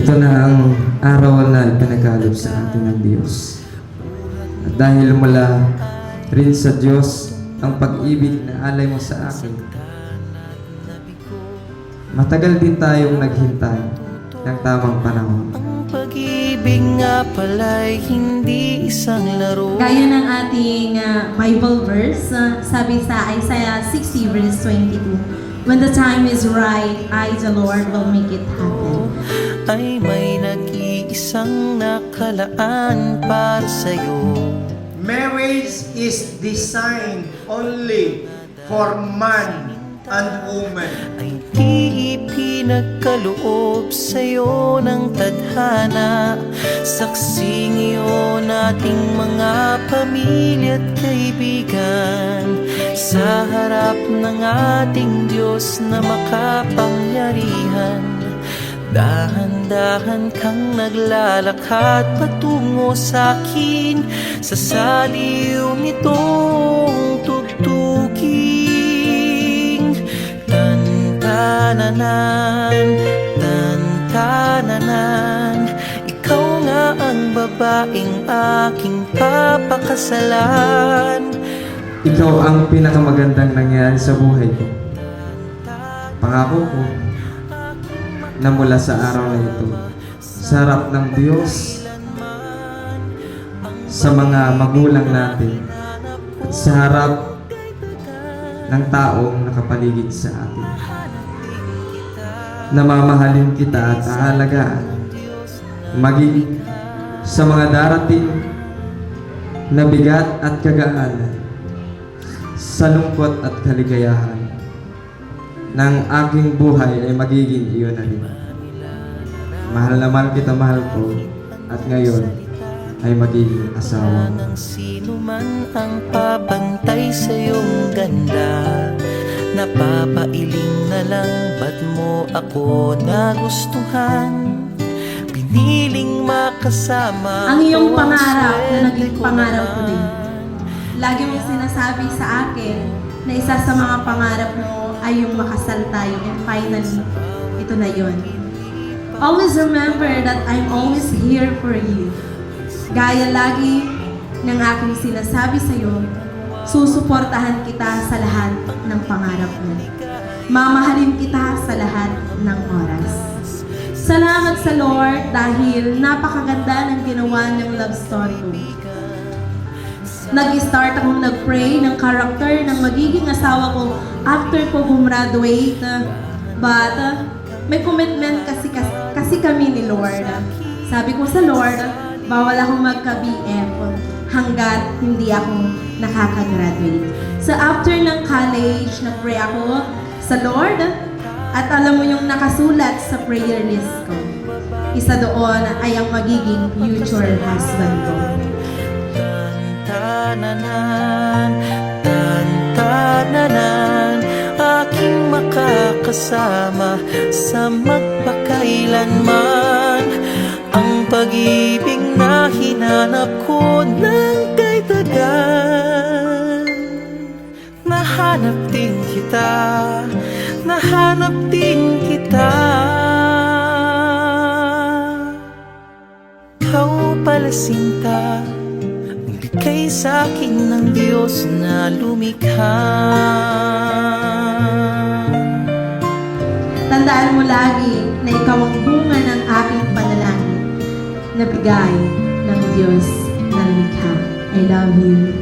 Ito na ang araw na ipinagkaloob sa atin ng Diyos. At dahil mula rin sa Diyos ang pag-ibig na alay mo sa akin, matagal din tayong naghintay ng tamang panahon. Ang pag-ibig nga pala'y hindi isang laro. Gaya ng ating Bible verse, sabi sa Isaiah 60 verse 22, "When the time is right, I, the Lord, will make it happen." Ay may nag-iisang nakalaan para sa'yo. Marriage is designed only for man and woman. Ay di ipinagkaloob sa'yo ng tadhana. Saksing iyon ating mga pamilya at kaibigan, sa harap ng ating Diyos na makapangyarihan. Dahan-dahan kang naglalakad patungo sa'kin, sa saliw nitong tugtuging. Tan-tananan, tan-tananan, ikaw nga ang babaeng aking papakasalan. Ikaw ang pinakamagandang nangyari sa buhay ko. Pangako ko na mula sa araw na ito, sa harap ng Diyos, sa mga magulang natin, at sa harap ng taong nakapaligid sa atin, namamahalin kita at aalagaan, maging sa mga darating na bigat at kagaan, sa lungkot at kaligayahan ng aking buhay ay magiging iyon na rin. Mahal naman kita, mahal ko, at ngayon ay magiging asawa mo. Nang sino man ang papantay sa iyong ganda, napapailing na lang ba't mo ako nagustuhan? Piniling makasama Ang iyong ko, ang pangarap na naging swerte ko pangarap ko din. naman. Lagi mong sinasabi sa akin na isa sa mga pangarap mo ay yung makasal tayo, and finally, ito na yun. Always remember that I'm always here for you. Gaya lagi ng aking sinasabi sa'yo, susuportahan kita sa lahat ng pangarap mo. Mamahalin kita sa lahat ng oras. Salamat sa Lord dahil napakaganda ng ginawa ng love story ko. Nag-start akong nag-pray ng character ng magiging asawa ko after ko gumraduate. But may commitment kasi kami ni Lord. Sabi ko sa Lord, bawal akong magka-BF hanggat hindi ako nakaka-graduate. So after ng college, nag-pray ako sa Lord, at alam mo yung nakasulat sa prayer list ko. Isa doon ay ang magiging future husband ko. Tan-tananan, tan-tananan, aking makakasama sa magpakailanman. Ang pag-ibig na hinanap ko ng kay tagal. Nahanap din kita, nahanap din kita. Ikaw pala sinta, ang bigay sa'kin ng Diyos na lumikha. Tandaan mo lagi na ikaw ang bunga ng aking panalangin na bigay ng Diyos na lumikha. I love you.